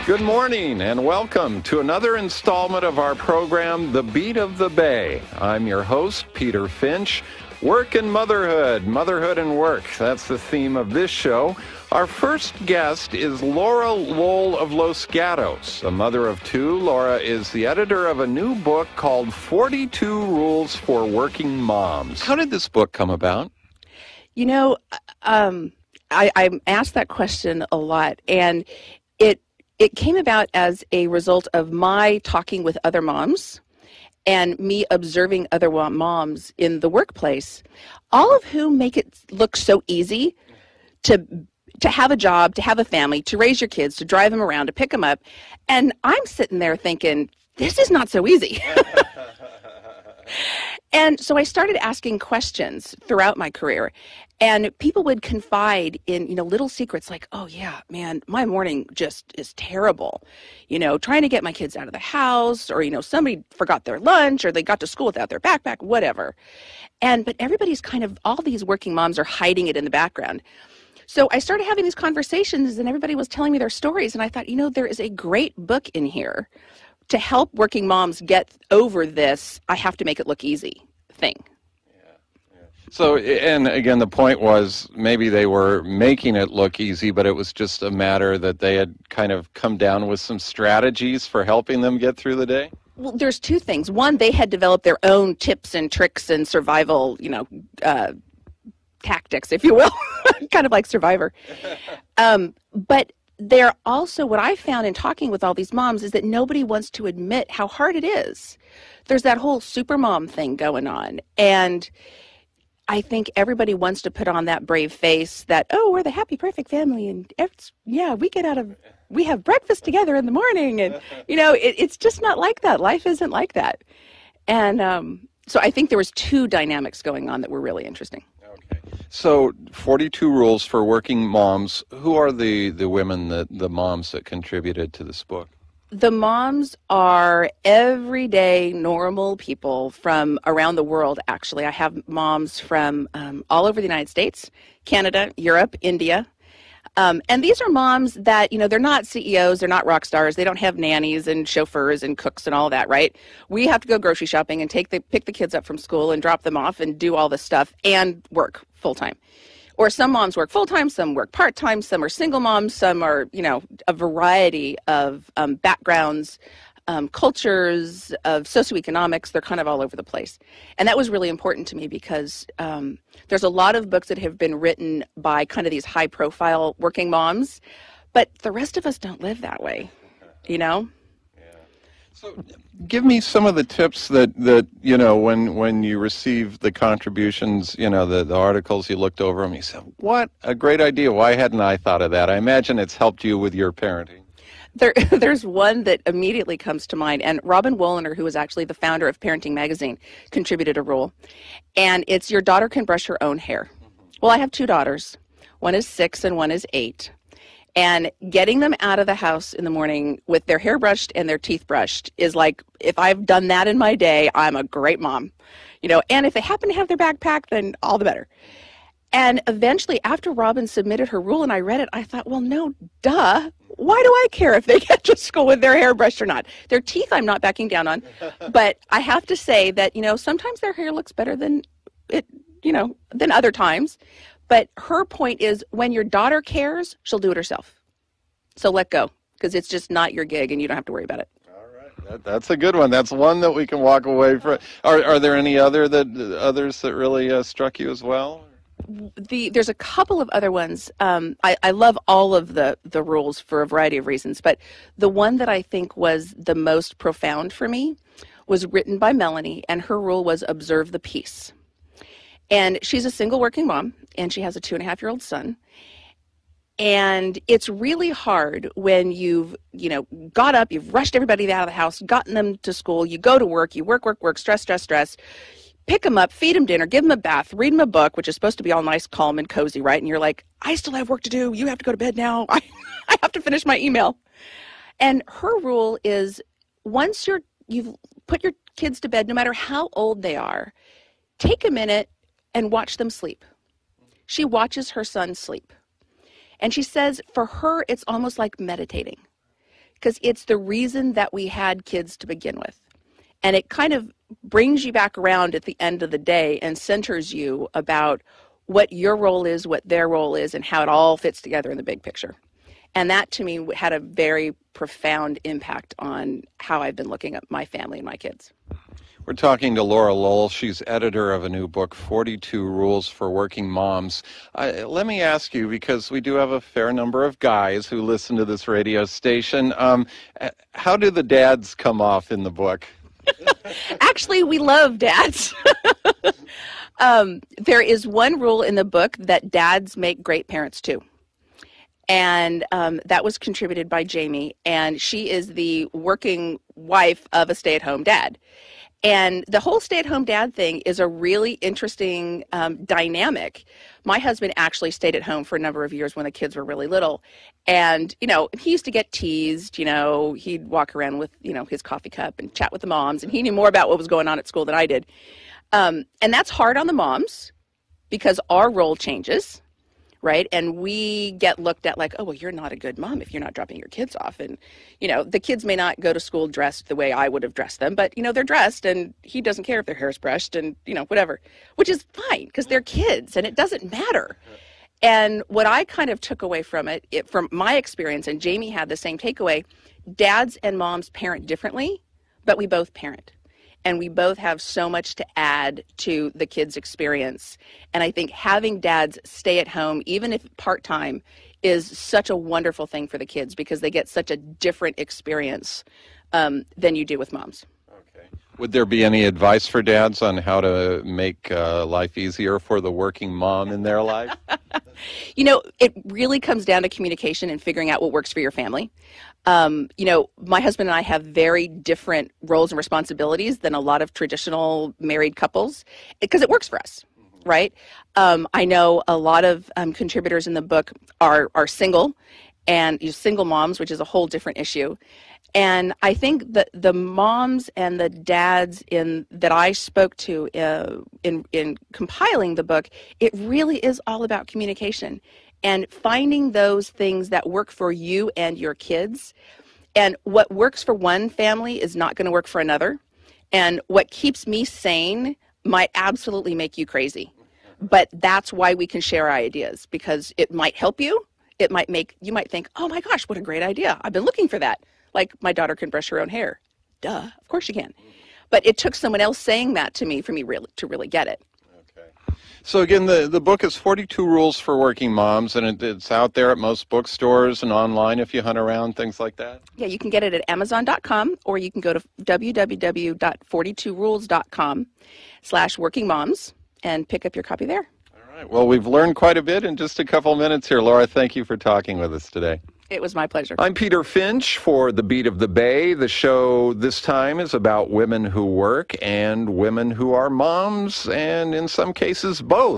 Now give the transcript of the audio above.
Good morning and welcome to another installment of our program, The Beat of the Bay. I'm your host, Peter Finch. Work and motherhood, motherhood and work. That's the theme of this show. Our first guest is Laura Lowell of Los Gatos. A mother of two, Laura is the editor of a new book called 42 Rules for Working Moms. How did this book come about? You know, I'm asked that question a lot, and it came about as a result of my talking with other moms and me observing other moms in the workplace, all of whom make it look so easy to have a job, to have a family, to raise your kids, to drive them around, to pick them up. And I'm sitting there thinking, this is not so easy. And so I started asking questions throughout my career, and people would confide in, little secrets like, oh yeah, man, my morning just is terrible. Trying to get my kids out of the house, or, somebody forgot their lunch, or they got to school without their backpack, whatever. But everybody's all these working moms are hiding it in the background. So I started having these conversations, and everybody was telling me their stories, and I thought, there is a great book in here to help working moms get over this, I have to make it look easy thing. Yeah. So, and again, the point was maybe they were making it look easy, but it was just a matter that they had kind of come down with some strategies for helping them get through the day? Well, there's two things. One, they had developed their own tips and tricks and survival, tactics, if you will, kind of like Survivor. But they're also, what I found in talking with all these moms is that nobody wants to admit how hard it is. There's that whole super mom thing going on. And I think everybody wants to put on that brave face that, oh, we're the happy, perfect family. And we have breakfast together in the morning. And, it's just not like that. Life isn't like that. And so I think there was two dynamics going on that were really interesting. Okay. So 42 rules for working moms. Who are the women, the moms that contributed to this book? The moms are everyday, normal people from around the world, actually. I have moms from all over the United States, Canada, Europe, India. And these are moms that, they're not CEOs, they're not rock stars, they don't have nannies and chauffeurs and cooks and all that, right? We have to go grocery shopping and pick the kids up from school and drop them off and do all this stuff and work full-time. Or some moms work full-time, some work part-time, some are single moms, some are, a variety of backgrounds, cultures, of socioeconomics. They're kind of all over the place. And that was really important to me because there's a lot of books that have been written by kind of these high-profile working moms, but the rest of us don't live that way, Yeah. So give me some of the tips that when you receive the contributions, the articles, you looked over them, you said, what a great idea. Why hadn't I thought of that? I imagine it's helped you with your parenting. There's one that immediately comes to mind, and Robin Wolliner, who is actually the founder of Parenting Magazine, contributed a rule, and it's your daughter can brush her own hair. Well, I have two daughters. One is 6 and one is 8. And getting them out of the house in the morning with their hair brushed and their teeth brushed is like, if I've done that in my day, I'm a great mom. And if they happen to have their backpack, then all the better. And eventually, after Robin submitted her rule and I read it, I thought, well, no, duh. Why do I care if they get to school with their hair brushed or not? Their teeth, I'm not backing down on. But I have to say that, sometimes their hair looks better than than other times. But her point is, when your daughter cares, she'll do it herself. So let go, because it's just not your gig and you don't have to worry about it. All right. That's a good one. That's one that we can walk away from. Are there any others that really struck you as well? There's a couple of other ones. I love all of the rules for a variety of reasons, but the one that I think was the most profound for me was written by Melanie, and her rule was observe the peace. And she's a single working mom, and she has a 2.5-year-old son. And it's really hard when you've, got up, you've rushed everybody out of the house, gotten them to school, you go to work, you work, stress, pick them up, feed them dinner, give them a bath, read them a book, which is supposed to be all nice, calm, and cozy, right? And you're like, I still have work to do. You have to go to bed now. I have to finish my email. And her rule is, once you've put your kids to bed, no matter how old they are, take a minute and watch them sleep. She watches her son sleep. And she says for her, it's almost like meditating. because it's the reason that we had kids to begin with. And it kind of brings you back around at the end of the day and centers you about what your role is, what their role is, and how it all fits together in the big picture. And that, to me, had a very profound impact on how I've been looking at my family and my kids. We're talking to Laura Lowell. She's editor of a new book, 42 Rules for Working Moms. Let me ask you, because we do have a fair number of guys who listen to this radio station, how do the dads come off in the book? Actually, we love dads. There is one rule in the book that dads make great parents too. And that was contributed by Jamie, and she is the working wife of a stay-at-home dad. And the whole stay-at-home dad thing is a really interesting dynamic. My husband actually stayed at home for a number of years when the kids were really little. And, he used to get teased, he'd walk around with, his coffee cup and chat with the moms, and he knew more about what was going on at school than I did. And that's hard on the moms because our role changes. Right? And we get looked at like, oh, well, you're not a good mom if you're not dropping your kids off. And, the kids may not go to school dressed the way I would have dressed them, but, they're dressed and he doesn't care if their hair's brushed and, whatever, which is fine because they're kids and it doesn't matter. And what I kind of took away from it, from my experience, and Jamie had the same takeaway, dads and moms parent differently, but we both parent. And we both have so much to add to the kids' experience. And I think having dads stay at home, even if part-time, is such a wonderful thing for the kids because they get such a different experience than you do with moms. Okay. Would there be any advice for dads on how to make life easier for the working mom in their life? It really comes down to communication and figuring out what works for your family. My husband and I have very different roles and responsibilities than a lot of traditional married couples because it works for us, right? I know a lot of contributors in the book are single and single moms, which is a whole different issue. And I think that the moms and the dads that I spoke to in compiling the book, it really is all about communication and finding those things that work for you and your kids. And what works for one family is not going to work for another. And what keeps me sane might absolutely make you crazy. But that's why we can share our ideas, because it might help you. It might you might think, oh my gosh, what a great idea. I've been looking for that. Like, my daughter can brush her own hair. Duh, of course she can. But it took someone else saying that to me for me to really get it. Okay. So again, the book is 42 Rules for Working Moms, and it's out there at most bookstores and online if you hunt around, things like that? Yeah, you can get it at Amazon.com, or you can go to www.42rules.com/workingmoms and pick up your copy there. All right. Well, we've learned quite a bit in just a couple minutes here. Laura, thank you for talking with us today. It was my pleasure. I'm Peter Finch for The Beat of the Bay. The show this time is about women who work and women who are moms, and in some cases both.